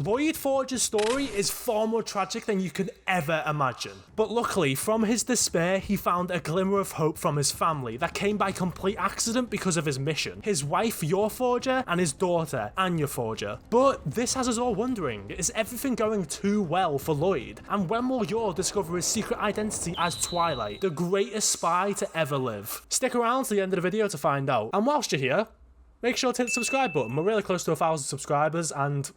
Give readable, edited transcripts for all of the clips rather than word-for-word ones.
Loid Forge's story is far more tragic than you could ever imagine. But luckily, from his despair, he found a glimmer of hope from his family that came by complete accident because of his mission. His wife, Yor Forger, and his daughter, Anya Forger. But this has us all wondering, is everything going too well for Loid? And when will Yor discover his secret identity as Twilight, the greatest spy to ever live? Stick around to the end of the video to find out. And whilst you're here, make sure to hit the subscribe button. We're really close to 1,000 subscribers, and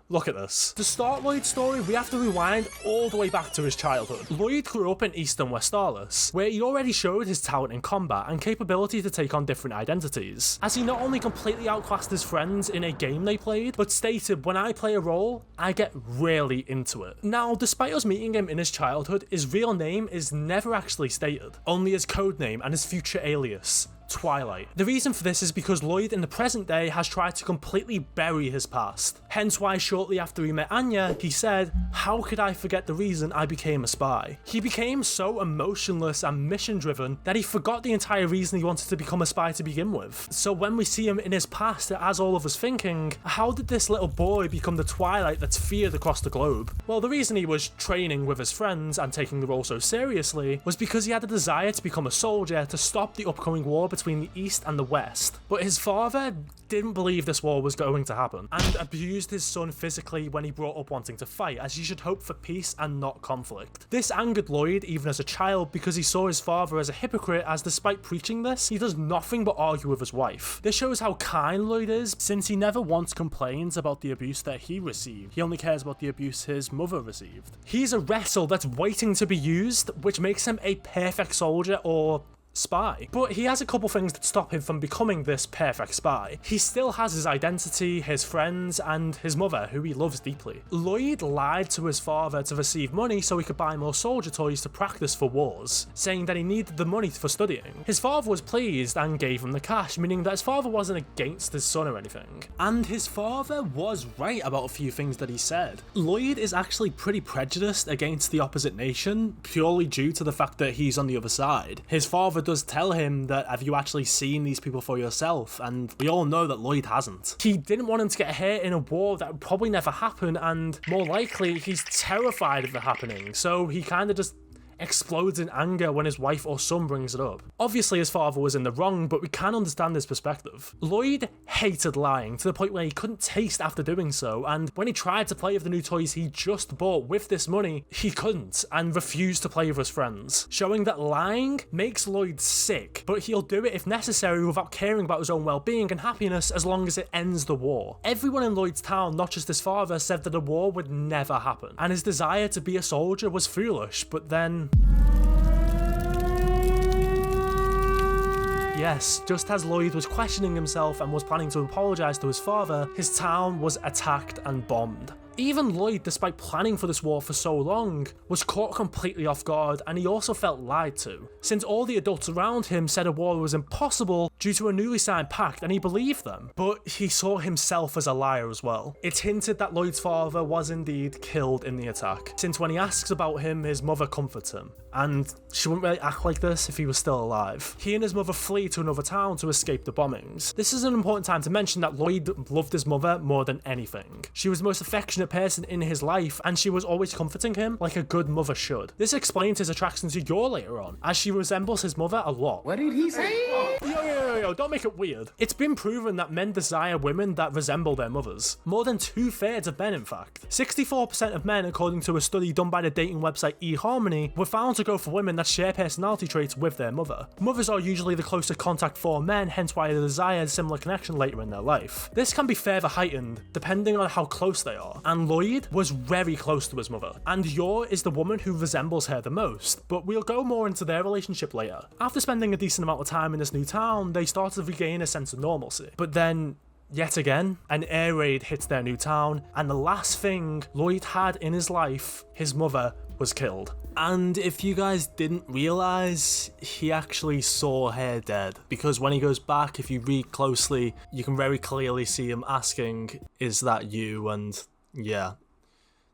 look at this. To start Loid's story, we have to rewind all the way back to his childhood. Loid grew up in Eastern Westalis, where he already showed his talent in combat and capability to take on different identities, as he not only completely outclassed his friends in a game they played, but stated, when I play a role, I get really into it. Now, despite us meeting him in his childhood, his real name is never actually stated, only his codename and his future alias, Twilight. The reason for this is because Loid in the present day has tried to completely bury his past. Hence why shortly after he met Anya, he said, how could I forget the reason I became a spy? He became so emotionless and mission driven that he forgot the entire reason he wanted to become a spy to begin with. So when we see him in his past, it has all of us thinking, how did this little boy become the Twilight that's feared across the globe? Well, the reason he was training with his friends and taking the role so seriously was because he had a desire to become a soldier to stop the upcoming war between the East and the West. But his father didn't believe this war was going to happen and abused his son physically when he brought up wanting to fight, as he should hope for peace and not conflict. This angered Loid even as a child because he saw his father as a hypocrite, as despite preaching this, he does nothing but argue with his wife. This shows how kind Loid is, since he never once complains about the abuse that he received. He only cares about the abuse his mother received. He's a vessel that's waiting to be used, which makes him a perfect soldier or spy. But he has a couple things that stop him from becoming this perfect spy. He still has his identity, his friends, and his mother, who he loves deeply. Loid lied to his father to receive money so he could buy more soldier toys to practice for wars, saying that he needed the money for studying. His father was pleased and gave him the cash, meaning that his father wasn't against his son or anything. And his father was right about a few things that he said. Loid is actually pretty prejudiced against the opposite nation, purely due to the fact that he's on the other side. His father does tell him that, have you actually seen these people for yourself? And we all know that Loid hasn't. He didn't want him to get hurt in a war that would probably never happen, and more likely he's terrified of it happening, so he kind of just explodes in anger when his wife or son brings it up. Obviously his father was in the wrong, but we can understand his perspective. Loid hated lying to the point where he couldn't taste after doing so, and when he tried to play with the new toys he just bought with this money, he couldn't and refused to play with his friends, showing that lying makes Loid sick, but he'll do it if necessary without caring about his own well-being and happiness as long as it ends the war. Everyone in Loid's town, not just his father, said that a war would never happen, and his desire to be a soldier was foolish, but then yes, just as Loid was questioning himself and was planning to apologise to his father, his town was attacked and bombed. Even Loid, despite planning for this war for so long, was caught completely off guard, and he also felt lied to, since all the adults around him said a war was impossible due to a newly signed pact, and he believed them. But he saw himself as a liar as well. It's hinted that Loid's father was indeed killed in the attack, since when he asks about him, his mother comforts him, and she wouldn't really act like this if he was still alive. He and his mother flee to another town to escape the bombings. This is an important time to mention that Loid loved his mother more than anything. She was the most affectionate person in his life, and she was always comforting him like a good mother should. This explains his attraction to Yor later on, as she resembles his mother a lot. What did he say? Yo, don't make it weird. It's been proven that men desire women that resemble their mothers. More than 2/3 of men, in fact. 64% of men, according to a study done by the dating website eHarmony, were found to go for women that share personality traits with their mother. Mothers are usually the closest contact for men, hence why they desire a similar connection later in their life. This can be further heightened depending on how close they are, and Loid was very close to his mother, and Yor is the woman who resembles her the most, but we'll go more into their relationship later. After spending a decent amount of time in this new town, they start to regain a sense of normalcy, but then yet again, an air raid hits their new town, and the last thing Loid had in his life, his mother, was killed. And if you guys didn't realise, he actually saw her dead, because when he goes back, if you read closely, you can very clearly see him asking, "Is that you?" And yeah,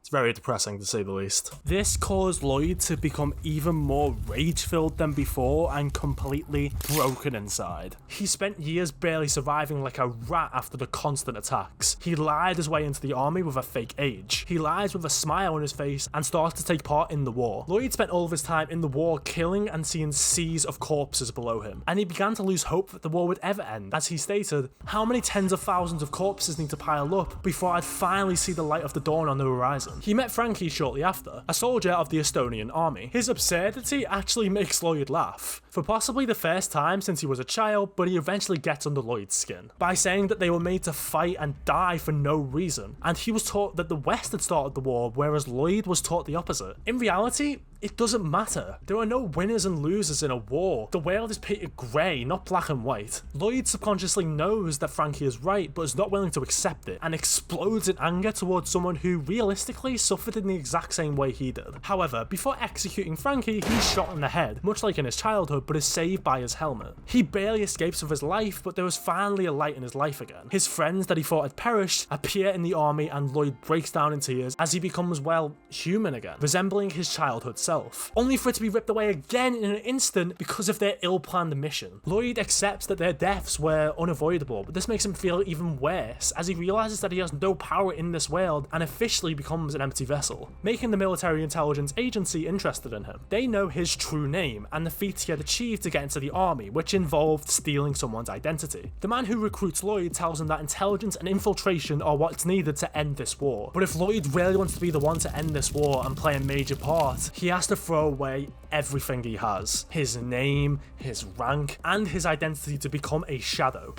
it's It's very depressing to say the least. This caused Loid to become even more rage-filled than before and completely broken inside. He spent years barely surviving like a rat after the constant attacks. He lied his way into the army with a fake age. He lies with a smile on his face and starts to take part in the war. Loid spent all of his time in the war killing and seeing seas of corpses below him, and he began to lose hope that the war would ever end. As he stated, how many tens of thousands of corpses need to pile up before I'd finally see the light of the dawn on the horizon? He met Frankie shortly after, a soldier of the Estonian army. His absurdity actually makes Loid laugh, for possibly the first time since he was a child, but he eventually gets under Loid's skin by saying that they were made to fight and die for no reason, and he was taught that the West had started the war, whereas Loid was taught the opposite. In reality, it doesn't matter. There are no winners and losers in a war. The world is painted grey, not black and white. Loid subconsciously knows that Frankie is right, but is not willing to accept it, and explodes in anger towards someone who realistically suffered in the exact same way he did. However, before executing Frankie, he's shot in the head, much like in his childhood, but is saved by his helmet. He barely escapes with his life, but there is finally a light in his life again. His friends that he thought had perished appear in the army, and Loid breaks down in tears as he becomes, well, human again, resembling his childhood self, only for it to be ripped away again in an instant because of their ill-planned mission. Loid accepts that their deaths were unavoidable, but this makes him feel even worse as he realizes that he has no power in this world and officially becomes an empty vessel, making the military intelligence agency interested in him. They know his true name and the feats he had achieved to get into the army, which involved stealing someone's identity. The man who recruits Loid tells him that intelligence and infiltration are what's needed to end this war, but if Loid really wants to be the one to end this war and play a major part, he has to throw away everything he has. His name, his rank, and his identity to become a shadow.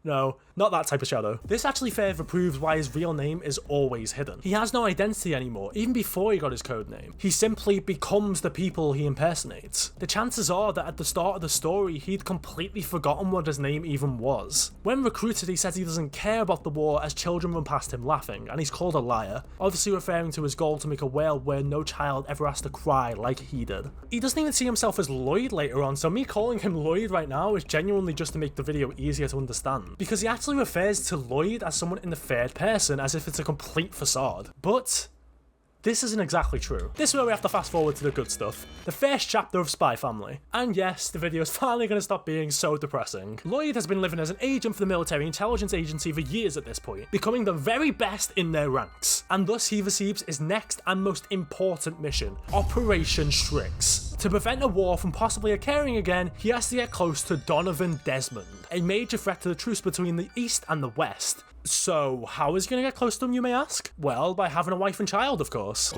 No, not that type of shadow. This actually further proves why his real name is always hidden. He has no identity anymore, even before he got his code name. He simply becomes the people he impersonates. The chances are that at the start of the story, he'd completely forgotten what his name even was. When recruited, he says he doesn't care about the war as children run past him laughing, and he's called a liar, obviously referring to his goal to make a world where no child ever has to cry like he did. He doesn't even see himself as Loid later on, so me calling him Loid right now is genuinely just to make the video easier to understand, because he actually refers to Loid as someone in the third person as if it's a complete facade. But this isn't exactly true. This is where we have to fast forward to the good stuff. The first chapter of Spy Family. And yes, the video is finally going to stop being so depressing. Loid has been living as an agent for the military intelligence agency for years at this point, becoming the very best in their ranks. And thus he receives his next and most important mission, Operation Strix. To prevent a war from possibly occurring again, he has to get close to Donovan Desmond, a major threat to the truce between the East and the West. So, how is he going to get close to him, you may ask? Well, by having a wife and child, of course.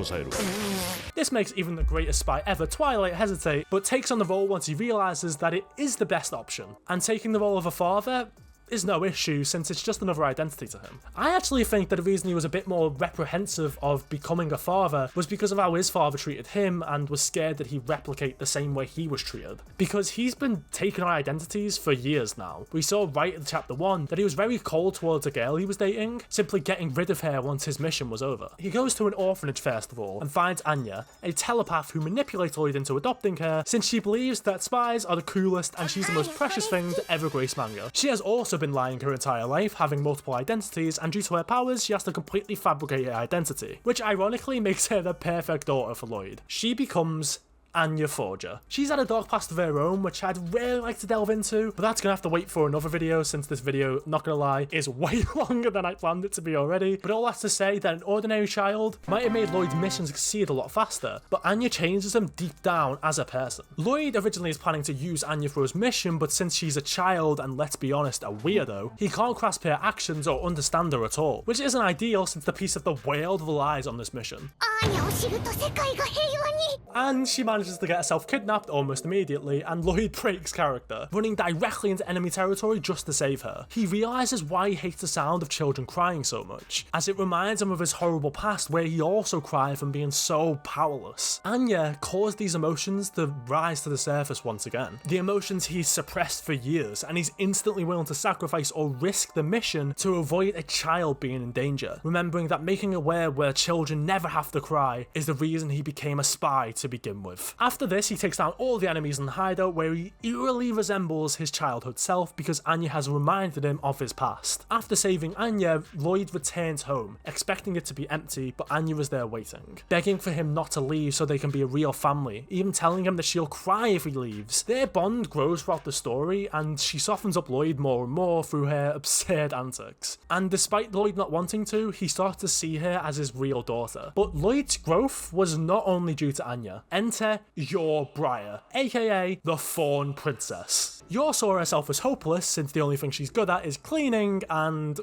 This makes even the greatest spy ever, Twilight, hesitate, but takes on the role once he realises that it is the best option. And taking the role of a father is no issue since it's just another identity to him. I actually think that the reason he was a bit more reprehensive of becoming a father was because of how his father treated him and was scared that he'd replicate the same way he was treated. Because he's been taking on identities for years now. We saw right in chapter 1 that he was very cold towards a girl he was dating, simply getting rid of her once his mission was over. He goes to an orphanage first of all and finds Anya, a telepath who manipulates Loid into adopting her since she believes that spies are the coolest and she's the most precious thing to ever grace manga. She has also been lying her entire life, having multiple identities, and due to her powers, she has to completely fabricate her identity, which ironically makes her the perfect daughter for Loid. She becomes Anya Forger. She's had a dark past of her own, which I'd really like to delve into, but that's gonna have to wait for another video since this video, not gonna lie, is way longer than I planned it to be already. But all that's to say that an ordinary child might have made Loid's mission succeed a lot faster, but Anya changes him deep down as a person. Loid originally is planning to use Anya for his mission, but since she's a child and, let's be honest, a weirdo, he can't grasp her actions or understand her at all, which isn't ideal since the piece of the world relies on this mission. And she manages to get herself kidnapped almost immediately, and Loid breaks character, running directly into enemy territory just to save her. He realises why he hates the sound of children crying so much, as it reminds him of his horrible past where he also cried from being so powerless. Anya caused these emotions to rise to the surface once again. The emotions he's suppressed for years, and he's instantly willing to sacrifice or risk the mission to avoid a child being in danger, remembering that making a world where children never have to cry cry is the reason he became a spy to begin with. After this, he takes down all the enemies in the hideout, where he eerily resembles his childhood self because Anya has reminded him of his past. After saving Anya, Loid returns home, expecting it to be empty, but Anya is there waiting, begging for him not to leave so they can be a real family, even telling him that she'll cry if he leaves. Their bond grows throughout the story, and she softens up Loid more and more through her absurd antics. And despite Loid not wanting to, he starts to see her as his real daughter. But Loid's growth was not only due to Anya. Enter Yor Briar, aka the Fawn Princess. Yor saw herself as hopeless since the only thing she's good at is cleaning and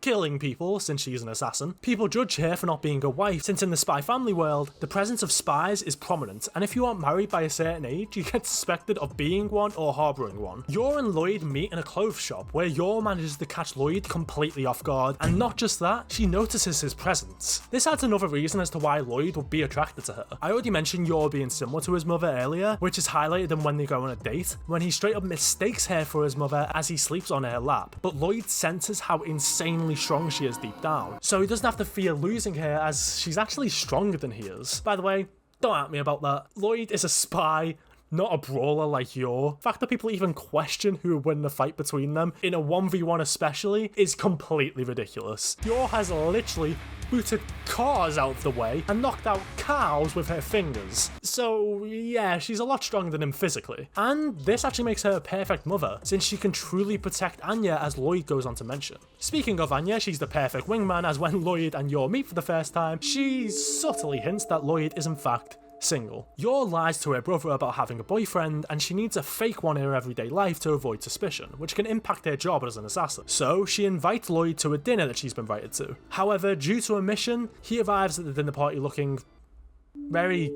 killing people, since she's an assassin. People judge her for not being a wife, since in the spy family world, the presence of spies is prominent, and if you aren't married by a certain age, you get suspected of being one or harbouring one. Yor and Loid meet in a clothes shop, where Yor manages to catch Loid completely off guard, and not just that, she notices his presence. This adds another reason as to why Loid would be attracted to her. I already mentioned Yor being similar to his mother earlier, which is highlighted in when they go on a date, when he straight up mistakes her for his mother as he sleeps on her lap, but Loid senses how insanely strong she is deep down, so he doesn't have to fear losing her as she's actually stronger than he is. By the way, don't at me about that. Loid is a spy, not a brawler like Yor. The fact that people even question who would win the fight between them, in a 1v1 especially, is completely ridiculous. Yor has literally booted cars out of the way and knocked out cows with her fingers. So yeah, she's a lot stronger than him physically. And this actually makes her a perfect mother, since she can truly protect Anya, as Loid goes on to mention. Speaking of Anya, she's the perfect wingman, as when Loid and Yor meet for the first time, she subtly hints that Loid is in fact single. Yor lies to her brother about having a boyfriend, and she needs a fake one in her everyday life to avoid suspicion, which can impact her job as an assassin. So she invites Loid to a dinner that she's been invited to. However, due to a mission, he arrives at the dinner party looking very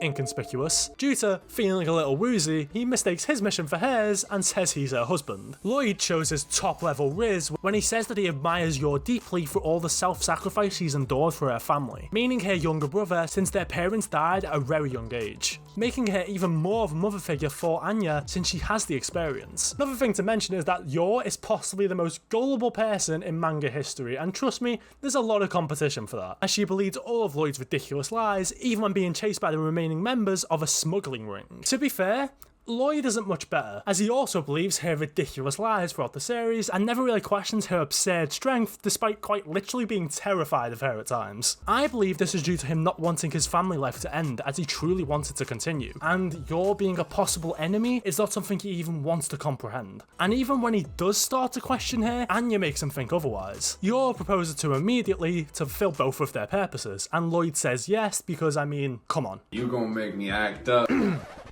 inconspicuous. Due to feeling a little woozy, he mistakes his mission for hers and says he's her husband. Loid shows his top level riz when he says that he admires Yor deeply for all the self-sacrifice she's endured for her family, meaning her younger brother, since their parents died at a very young age, making her even more of a mother figure for Anya since she has the experience. Another thing to mention is that Yor is possibly the most gullible person in manga history, and trust me, there's a lot of competition for that, as she believes all of Loid's ridiculous lies, even when being chased by the remaining members of a smuggling ring. To be fair, Loid isn't much better, as he also believes her ridiculous lies throughout the series and never really questions her absurd strength, despite quite literally being terrified of her at times. I believe this is due to him not wanting his family life to end, as he truly wanted to continue, and Yor being a possible enemy is not something he even wants to comprehend. And even when he does start to question her, Anya makes him think otherwise. Yor proposes to him immediately to fulfill both of their purposes, and Loid says yes because, I mean, come on. You gonna make me act up.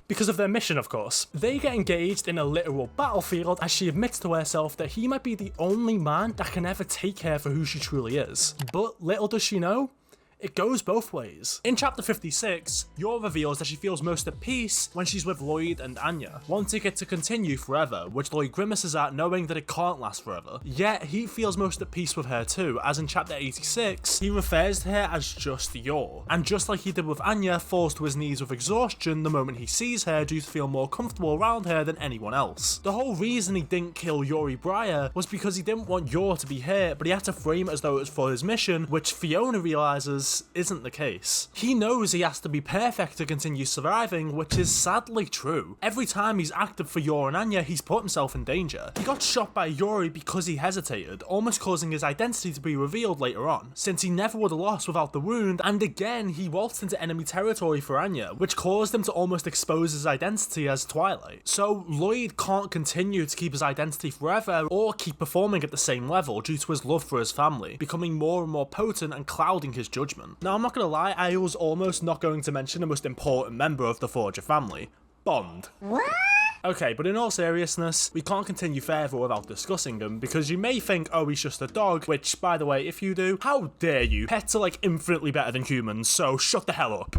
Because of their mission, of course. They get engaged in a literal battlefield, as she admits to herself that he might be the only man that can ever take her for who she truly is. But little does she know, it goes both ways. In chapter 56, Yor reveals that she feels most at peace when she's with Loid and Anya, wanting it to continue forever, which Loid grimaces at, knowing that it can't last forever. Yet, he feels most at peace with her too, as in chapter 86, he refers to her as just Yor, and just like he did with Anya, falls to his knees with exhaustion the moment he sees her due to feel more comfortable around her than anyone else. The whole reason he didn't kill Yori Briar was because he didn't want Yor to be hurt, but he had to frame it as though it was for his mission, which Fiona realizes isn't the case. He knows he has to be perfect to continue surviving, which is sadly true. Every time he's acted for Yor and Anya, he's put himself in danger. He got shot by Yori because he hesitated, almost causing his identity to be revealed later on, since he never would have lost without the wound, and again he waltzed into enemy territory for Anya, which caused him to almost expose his identity as Twilight. So Loid can't continue to keep his identity forever or keep performing at the same level due to his love for his family, becoming more and more potent and clouding his judgment. Now, I'm not gonna lie, I was almost not going to mention the most important member of the Forger family, Bond. What? Okay, but in all seriousness, we can't continue further without discussing him, because you may think, oh, he's just a dog, which, by the way, if you do, how dare you? Pets are like infinitely better than humans, so shut the hell up.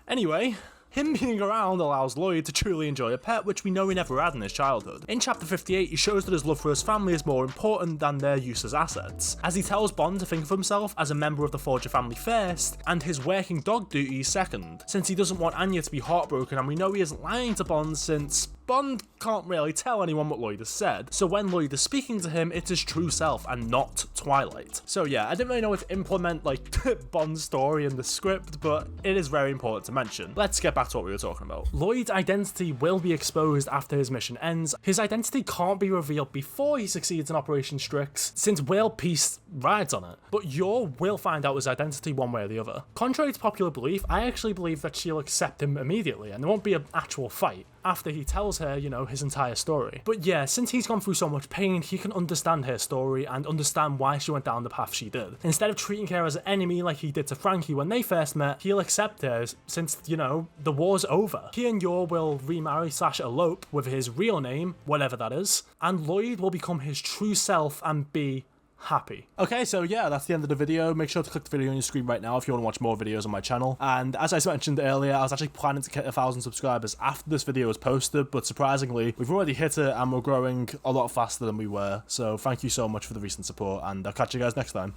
Anyway, him being around allows Loid to truly enjoy a pet, which we know he never had in his childhood. In chapter 58, he shows that his love for his family is more important than their use as assets, as he tells Bond to think of himself as a member of the Forger family first, and his working dog duties second, since he doesn't want Anya to be heartbroken, and we know he isn't lying to Bond since Bond can't really tell anyone what Loid has said, so when Loid is speaking to him, it's his true self and not Twilight. So yeah, I didn't really know if to implement like Bond's story in the script, but it is very important to mention. Let's get back to what we were talking about. Loid's identity will be exposed after his mission ends. His identity can't be revealed before he succeeds in Operation Strix, since World Peace rides on it. But Yor will find out his identity one way or the other. Contrary to popular belief, I actually believe that she'll accept him immediately, and there won't be an actual fight after he tells her, you know, his entire story. But yeah, since he's gone through so much pain, he can understand her story and understand why she went down the path she did. Instead of treating her as an enemy like he did to Frankie when they first met, he'll accept her since, you know, the war's over. He and Yor will remarry/elope with his real name, whatever that is, and Loid will become his true self and be happy. Okay, so yeah, that's the end of the video. Make sure to click the video on your screen right now if you want to watch more videos on my channel. And as I mentioned earlier, I was actually planning to get 1,000 subscribers after this video was posted, but surprisingly, we've already hit it and we're growing a lot faster than we were. So thank you so much for the recent support, and I'll catch you guys next time.